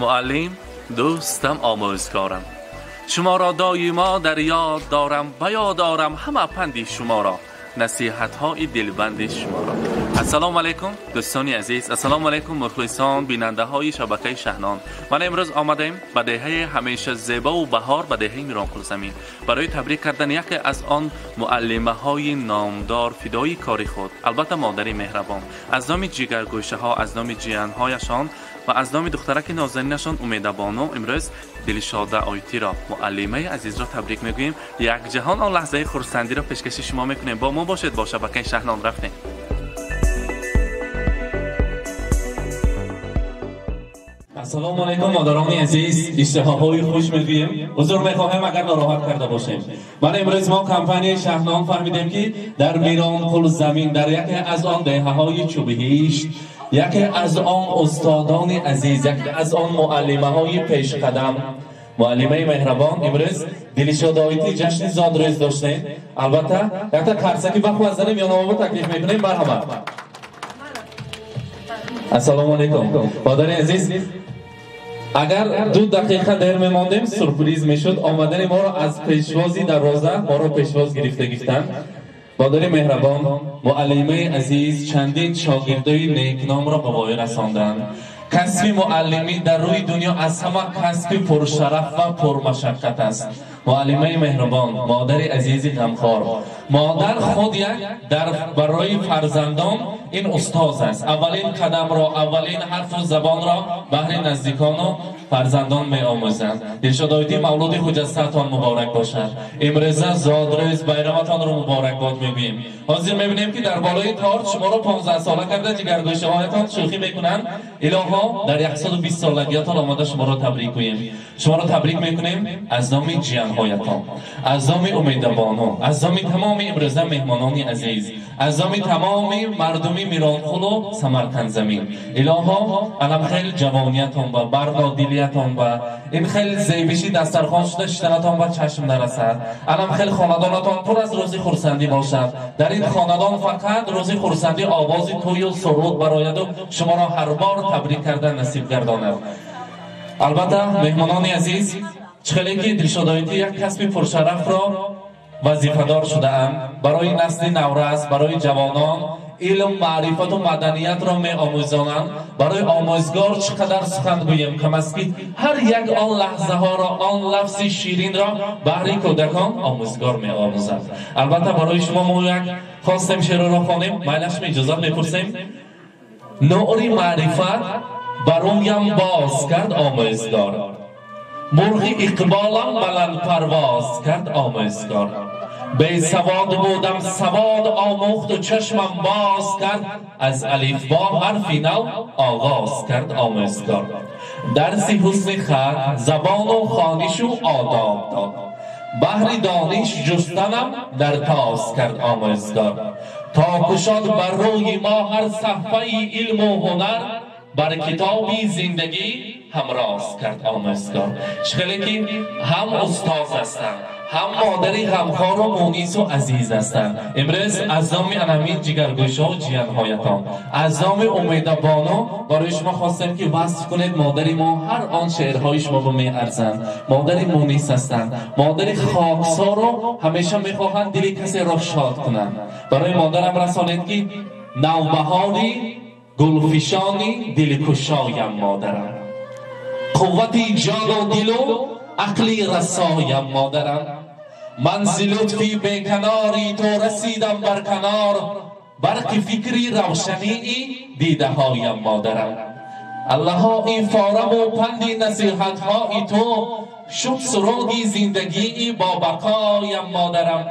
معلم، دوستم، آموزگارم. شما را دایما در یاد دارم و یاد دارم همه پندی شما را، نصیحت های دلبند شما را. السلام علیکم دوستان عزیز، السلام علیکم مخلصان بیننده های شبکه شهنان. من امروز آمدیم به دهه همیشه زیبا و بهار به دهه میرانکل زمین برای تبریک کردن یکی از آن معلمه های نامدار فدای کاری خود، البته مادر مهربان. از نام جگرگوشه ها، از نام جیان هایشان و از نام دخترک نازنینشان امید بانو، امروز دلشاده آیتی را، معلمه عزیز را تبریک میگوییم. یک جهان آن لحظه خرسندی را پیشکش شما میکنیم. با ما باشید، با شبکه شهنان رفتیم. السلام علیکم مادران عزیز، اشتهاهای خوش میگوییم. حضور میخواهیم اگر ناراحت کرده باشیم. من امروز ما کمپانی شهنان فهمیدیم که در میرانکل زمین، در یکی از آن دهه‌های چوبهشت، یکی از آن استادان عزیز، یکی از آن معلمه های پیش قدم، معلمه مهربان، امروز دلشادایتی جشن زادروز داشتیم. البته یک کرسکی وقت وزنیم یا نامه تکلیف میکنیم. مرحبا. السلام علیکم مادر عزیز، اگر 2 دقیقه دیر میماندیم سورپریز میشد. آمدن ما را از پیشوازی در روزه ما را پیشواز گرفتن. مادر مهربان، معلمه عزیز چندین شاگردای نیکنام را به وای رساندند. کسب معلمی در روی دنیا از همه کسب پرشرف و پرمشقت است. معلمه مهربان، مادر عزیز غمخوار، مادر خود یک در برای فرزندان این استاد است. اولین قدم را، اولین حرف و زبان را بهر نزدیکان و فرزندان می آموزند. دلشادایتی مولود خجستتان مبارک باشد. امروز زادروز بیرامتان را مبارک باد میگوییم. حاضر میبینیم که در بالای تارت شما را 15 ساله کرده جگرگوشه هایتان شوخی میکنند. الها در 120 سالگیتان آمده شما را تبریک گوییم. شما را تبریک میکنیم از نام جیان هایتان، از نام امید بانو، از نام تمام امروزه مهمانان عزیز، از نام تمام مردمی میرانکل و سمرقند زمین. الها علم خیل جوانیتان و برنادیلیتان و این خیل زیبشی دسترخوان شده شتنتان و چشم نرسد. علم خیل خاندانتان پر از روزی خرسندی باشد. در این خاندان فقط روزی خرسندی، آوازی توی و سرود براید و شما را هر بار تبریک کردن نصیب گرداند. البته مهمانان عزیز، چخلی که دلشادایتی یک کسب پرشرف را وظیفه‌دار شده اند. برای نسل نورس، برای جوانان علم، معرفت و مدنیت را می آموزانند. برای آموزگار چقدر سخن گویم کم است که هر یک آن لحظه ها را، آن لفظ شیرین را بهر کودکان آموزگار می آموزد. البته برای شما ما یک خواستیم شعر را خوانیم. میلش می اجازت میپرسیم. نوری معرفت برایم باز کرد آموزگار، مرغی اقبالم بلند پرواز کرد آموزگار. بی سواد بودم سواد آموخت و چشمم باز کرد، از الفبا حرفی نو آغاز کرد آموزگار. درس حسن خط، زبان و خوانش و آداب داد، بهر دانش جستنم در تاز کرد آموزگار. تا کشاد بر روی ما هر صفحه علم و هنر، بر کتابی زندگی همراز کرد آموزگار. شخلی که هم استاد هستند، هم مادری غمخوار و مونیس و عزیز هستند. امروز از نام انامین جگرگوشه و جیان هایتان، از نام امید بانو برای شما خواستم که وصف کنید مادری ما هر آن شعرهای شما رو می ارزند. مادری مونیس هستند، مادری خاکسار رو همیشه میخواهند دل کسی را شاد کنند. برای مادرم رسانید که نوبهاری گلفشانی دلکشایم مادرم، قوتی جان و دل و عقلی رسایم مادرم. من ز لطفی بیکناری تو رسیدم بر کنار، برق فکری روشنی دیده هایم مادرم. الله این فارم و پندی نصیحت های تو، شد سرودی زندگی با بقایم مادرم.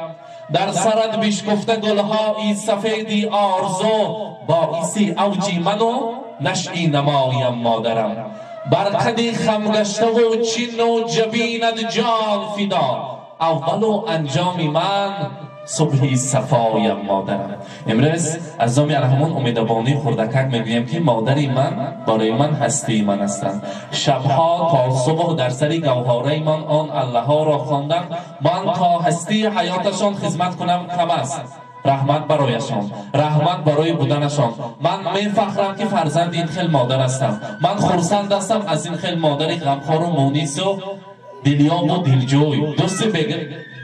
در سرت بشکفته گلهایی سفیدی آرزو، باعثی اوجی من و نشئی نمایم مادرم. برقدی خمگشته و چین و جبیند جان فدا، اول و انجام من صبحی صفایم مادرم. امروز از نام الرحمن امیدبانی خردکک میگویم که مادری من برای من هستی من هستند. شبها تا صبح در سری گوهره من آن الله ها را خواندم. من تا هستی حیاتشان خدمت کنم کم است. رحمت برایشان، رحمت برای بودنشان. من میفخرم که فرزند این خیل مادر هستم. من خرسند هستم از این خیل مادر غمخوار و مونس و دلیاب و دلجوی.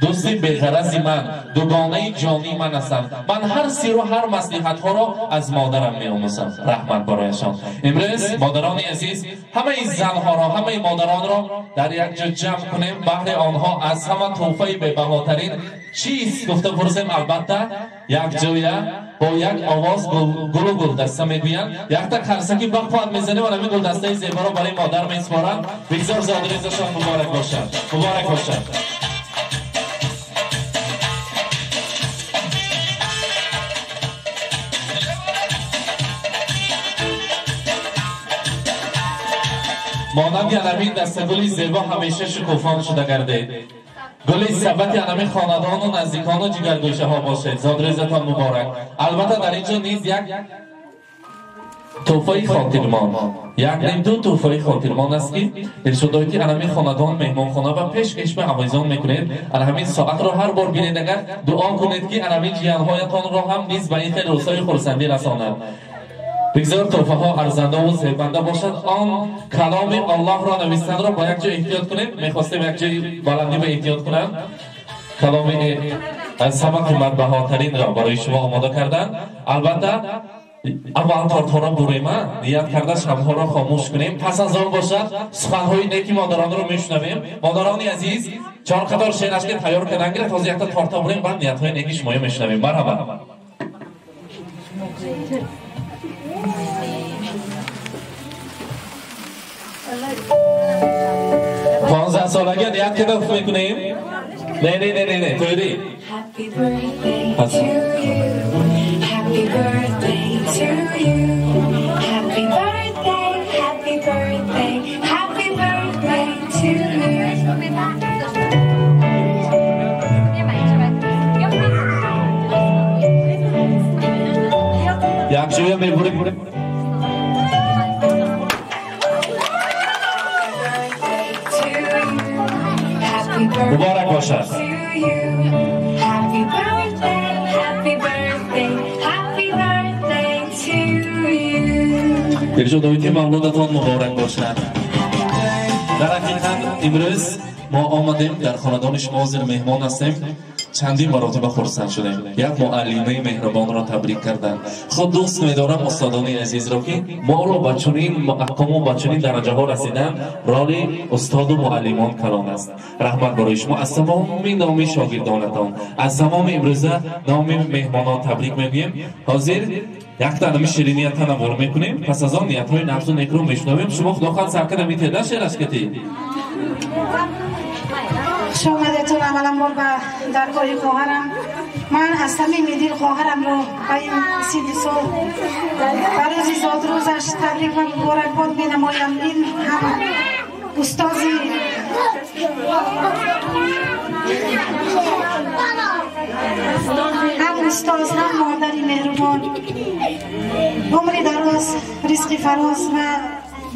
دوستی بغرضی من، دوگانه جانی من هستم. من هر سیر و هر مصلحت ها را از مادرم میآموزم. رحمت برایشان. امروز مادران عزیز همه زن ها را، همه مادران را در یک جا جمع کنیم. بهر آنها از همه تحفه به بهاترین چیز گفته پرسیم. البته یک جایه با یک آواز گل و گلدسته میگویند. یک تا قرصکی بخواد میزنه و همین گلدسته زیبا را برای مادر میسپارند. بگذار زادریزشان مبارک باشد. مبارک باشد. مانند ینمین دستگلی زیبا همیشه شکوفان شده گردید. گلی ثبت ینمین خاندان و نزدیکان و جگرگوشه ها باشد. زادریزتان مبارک. البته در اینجا نیز یک تحفه خاطرمان، یک نیم دو تحفه خاطرمان است که ارشاداتی ینمین خاندان مهمان خانه و پیشکش به آویزان میکنید. همین ساعت را هر بار بینید اگر دعا کنید که ینمین جیانهایتان را هم نیز به این خیلی روزهای خرسندی رساند. بگذار تحفه ها ارزنده و زیبنده باشد. آن کلام الله را نویسند را با یک جای احتیاط کنیم. میخواستیم یک جای بلندی به احتیاط کنند. کلام از همه قیمت بهاترین را برای شما آماده کردن. البته اول تارتارا بریمه نیت کرده شبها را خاموش کنیم. پس از آن باشد سخنهای نیکی مادران را میشنویم. مادران عزیز چهار قطار شعرش که تیار کردن گرفت از یک تا تارتا بریم بعد نیتهای نیکی شما میشنویم. مرحبا. 15 سالگی نیت که دفت میکنیم؟ نه تویدی Happy birthday to you Happy birthday to you Happy birthday, happy birthday Happy birthday to you یک جویا میبوریم مبارک باشد. ارشاداتی مولودتان مبارک باشد. در حقیقت امروز ما آمدیم در خاندان شما حاضر مهمان هستیم. چندین مراتب خرسند شدیم. یک معلمه مهربان را تبریک کردن. خود دوست می‌دارم استادان عزیز را که ما را به چنین احکام و به چنین درجه ها رسیدن رول استاد و معلمان کلان است. رحمت برای شما. از تمام نام شاگردانتان، از تمام امروزه نام مهمانان تبریک میگویم. حاضر یک تا شیرینی تناول میکنیم. پس از آن نیت‌های نفس و نیک رو میشنویم. شما خداخواد سرکد میتید شعرش کتی خوش آمدتون اولا بار به درگاه خواهرم. من از صمیم دل خواهرم رو به این 30 سال به روز زادروزش تبریک و مبارکباد می‌نمایم. این هم استازی هم استاز هم مادری مهربان، عمری دراز، رزق فراز و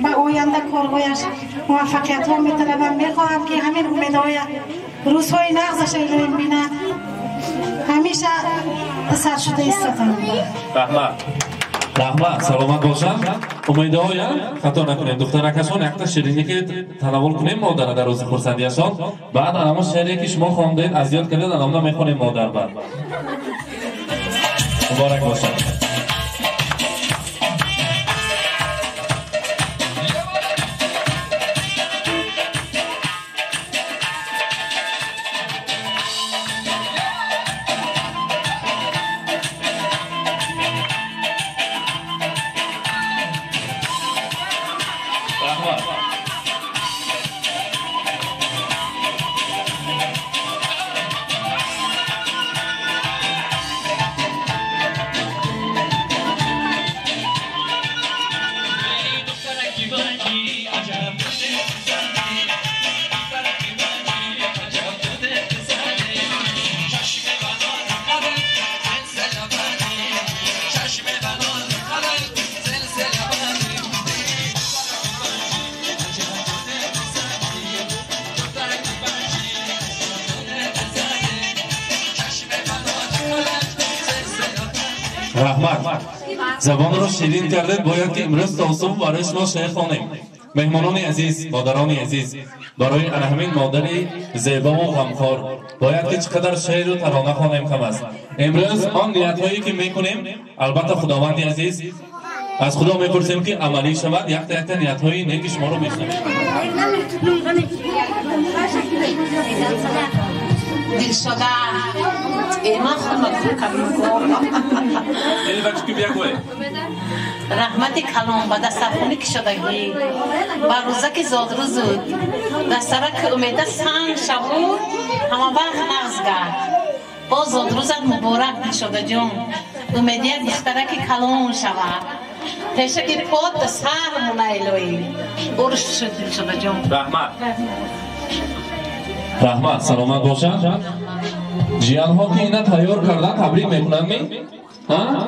به آینده کارهایش موفقیت ها می‌طلبم. میخواهم که همین امیدهای روزهای نغزش ایلوین بیند همیشه سر شده ایستاتم. رحمت سلامت باشم. امیدهای خطا نکنیم. دخترکشان یک تا شیرینی که تناول کنیم مادر در روز خرسندیشان. بعد اما شعری که شما خواندید از یاد کردید الان میخونیم مادر بعد. مبارک باشم. رحمت زبان رو شیرین کرده باید که امروز توصف برای شما شعر خوانیم. مهمانان عزیز، مادران عزیز، برای همین مادری زیبا و غمخوار باید که چقدر شعر و ترانه خوانیم کم است. امروز آن نیت‌هایی که میکنیم البته خداوند عزیز از خدا میپرسیم که عملی شود. یک تا نیت‌های نیک شما رو بشنویم. دل شده ایمان خود مدفوع کردم یعنی بچه که بیا گوه رحمت کلام به دسترخونی که شدگی با روزه که زاد روزود دسترک امیده سنگ شبود همه وقت نغز گرد با زاد روزت مبارک شده جون امیده یک دختره که کلام شود پیشه که پاد سر منایلوی برش شده جون رحمت سلامت باشن. جیان ها که اینا تیار کردن تبریک میکنن می؟ ها؟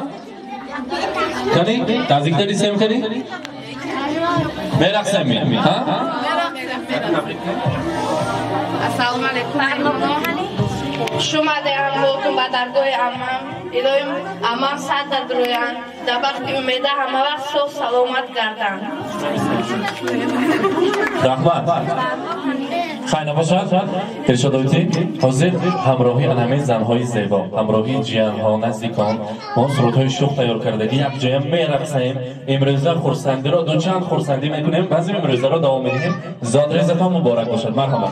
کنی؟ تازیک داری سیم کنی؟ میرقصیم می؟ ها؟ السلام علیکم. شما دیدم بودم با درگاه امام ایلایم امام سر در درویان در وقتی امیده همه وقت صبح سلامت گردن. رحمت خیلی باشد. ارشاد آیتی حاضر همراهی همه زنهای زیبا، همراهی جیانها نزدیکان ما سرودهای شوخ تیار کرده یک جایم میرقصیم. امروزه خورسندی را دو چند خورسندی میکنیم بعضی امروزه را دوام میدیم. زاد رزتان مبارک باشد. مرحبا.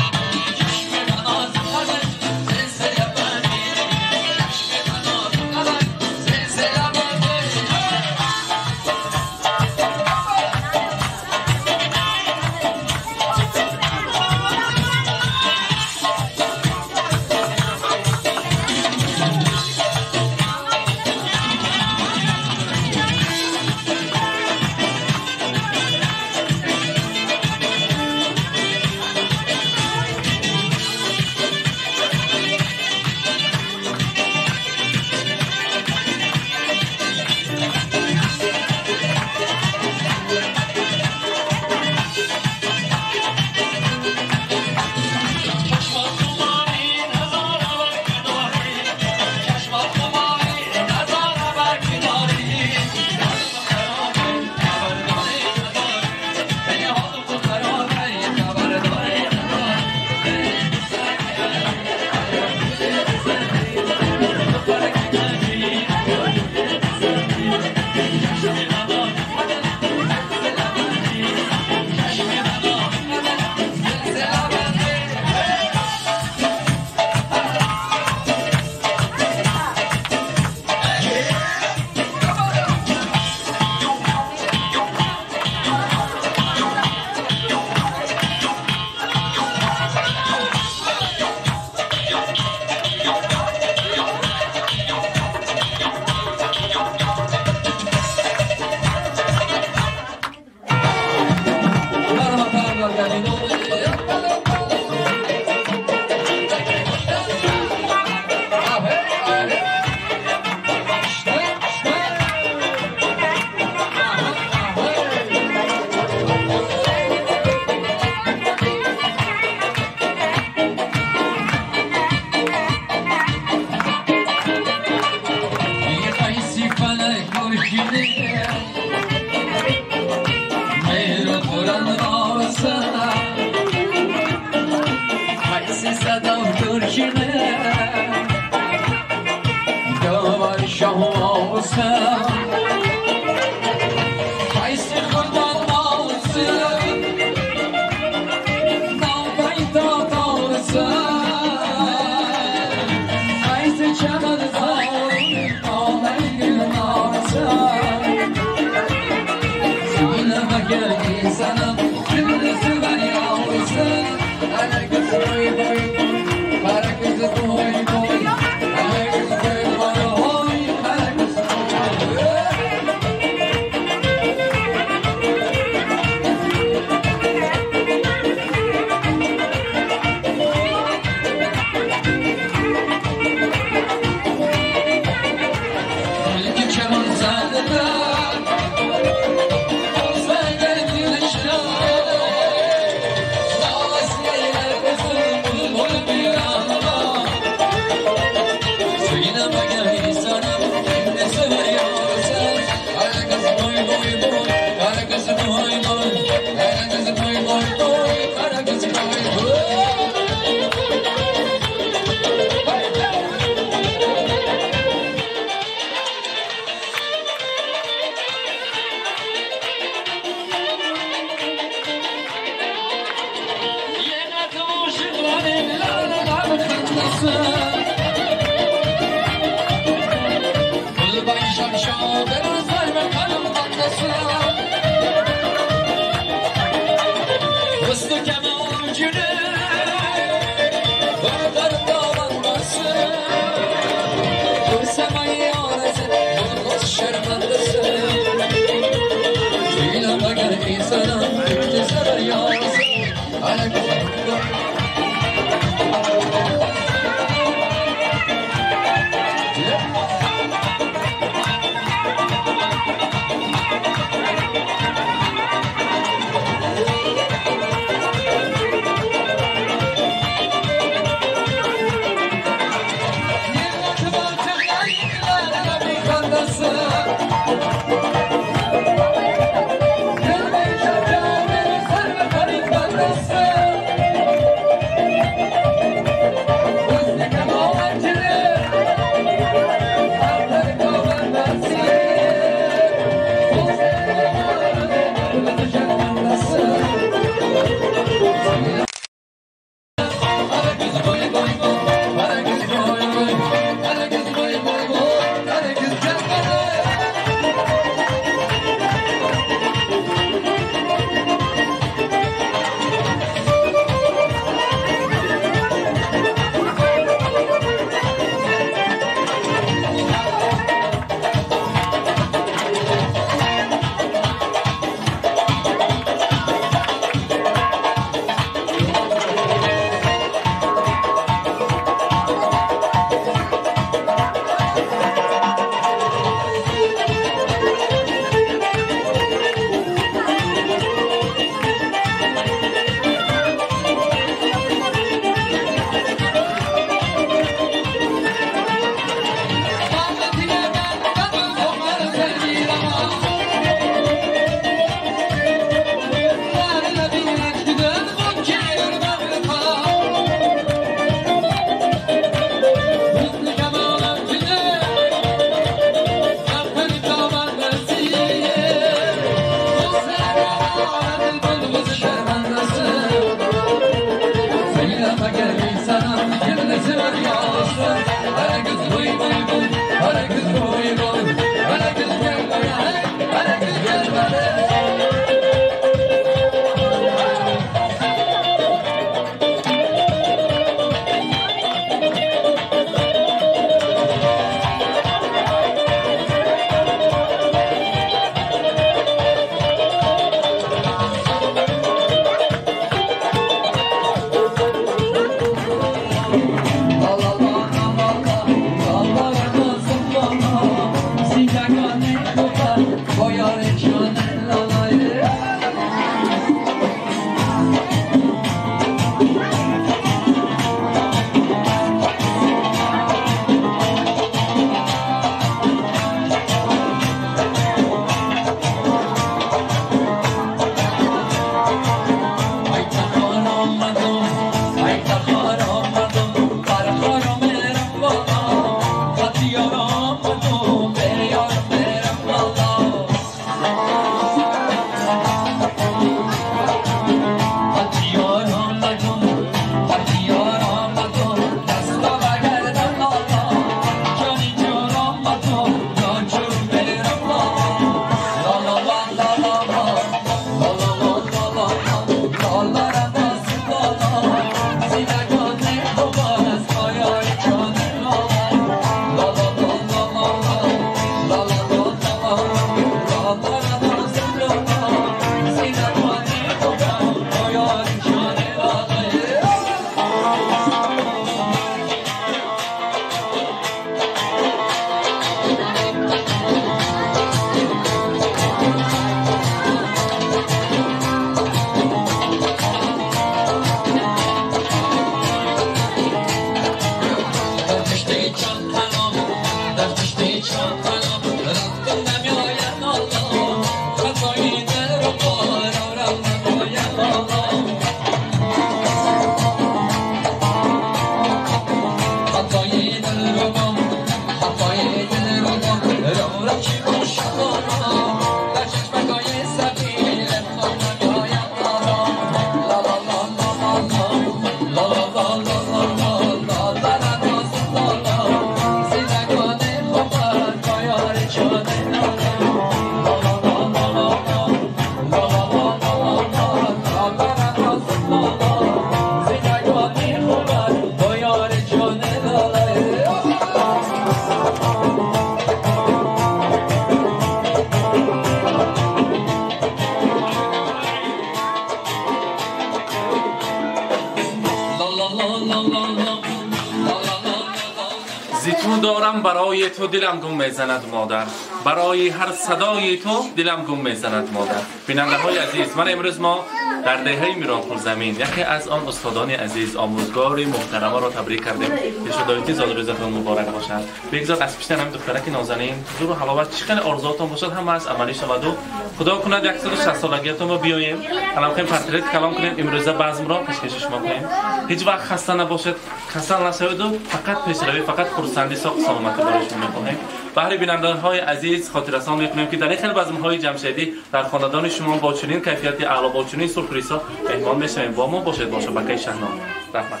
تو دارم برای تو دلم گم میزند مادر، برای هر صدای تو دلم گم میزند مادر. بیننده های عزیز، من امروز ما در دهه میرانپور زمین یکی از آن استادان عزیز آموزگار محترم را تبریک کردیم. پیشودایتی زاد روزتان مبارک باشد. بگذار از پیشتر هم دخترک نازنین زور و حلاوت چقدر آرزوهاتون باشد همه از عملی شود و خدا کند 160 سالگیتون رو بیایم الان خیلی پرتریت کلام کنیم امروزه بزم را پیشکش شما کنیم. هیچ وقت خسته نباشید، کسل نشوید و فقط پیشروی، فقط خرسندی ساخت سلامتی برایشون می‌خواهیم. بهر بینندگان عزیز خاطررسان می‌کنیم که در این خیلی بزم‌های جمشیدی در خاندان شما با چنین کیفیت اعلی با چنین سورپرایزها مهمان می‌شویم. با ما باشید. باشه بقیه شهنامه. رحمت.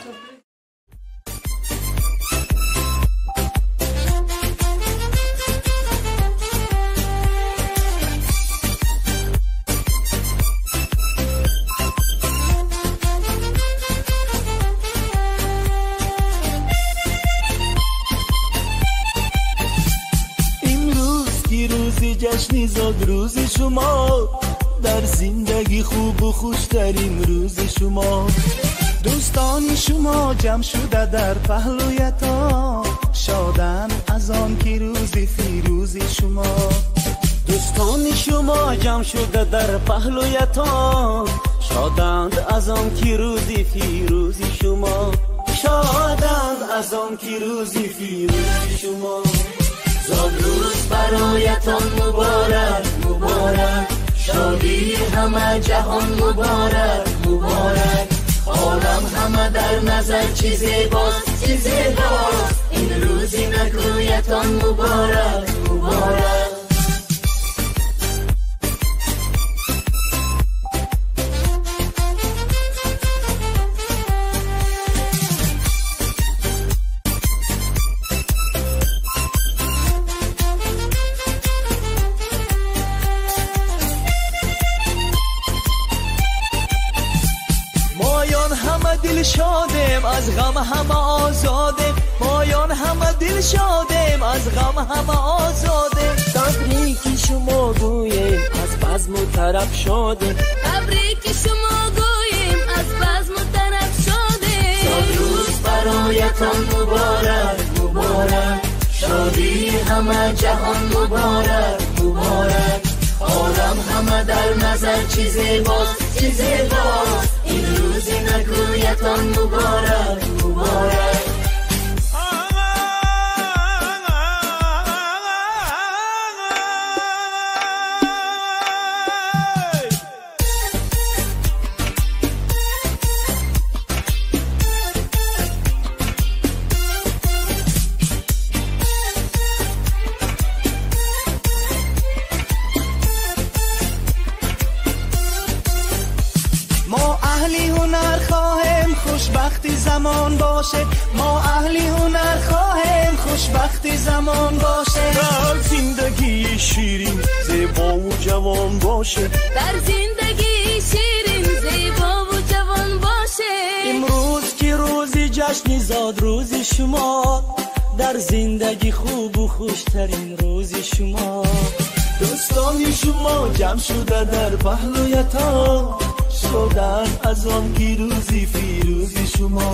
جشنی زاد روز شما، در زندگی خوب و خوشترین روز شما. دوستان شما جمع شده در پهلویتان، شادن از آن که روز فیروز شما. دوستان شما جمع شده در پهلویتان، شادند از آن که روز فیروز شما. شادند از آن که روز فیروز شما. زاد روز برایتان مبارک مبارک، شادی همه جهان مبارک مبارک. عالم همه در نظر چی زیباست چی زیباست، این روزی نکویتان مبارک مبارک. دل شادم از غم همه آزاده، مایان همه دل شادم از غم همه آزاده. تبریک شما گویم از بزم و طرب شاده، تبریک شما گویم از بزم و طرب شاده. صد روز برایتان مبارک مبارک، شادی همه جهان مبارک مبارک. عالم همه در نظر چی زیباست چی زیباست، این روزی نکویتان مبارک مبارک. خوشبختی زمان باشه، ما اهلی هنر خواهیم خوشبختی زمان باشه. در زندگی شیرین زیبا و جوان باشه، در زندگی شیرین زیبا و جوان باشه. امروز که روزی جشنی زاد روز شما، در زندگی خوب و خوشترین روز شما. دوستان شما جمع شده در پهلویتان، شادن از آن که روزی فیروز شما.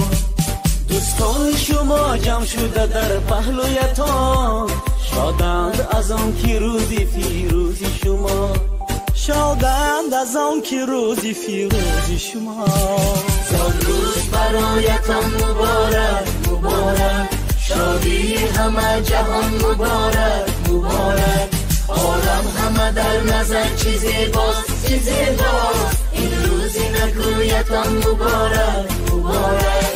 دوستان شما جمع شده در پهلویتان، شادند از آن که روزی فیروز شما. شادند از آن که روزی فیروز شما. زاد روز برایتان مبارک مبارک، شادی همه جهان مبارک مبارک. عالم همه در نظر چی زیباست چی زیباست، این روزی نکویتان مبارک مبارک.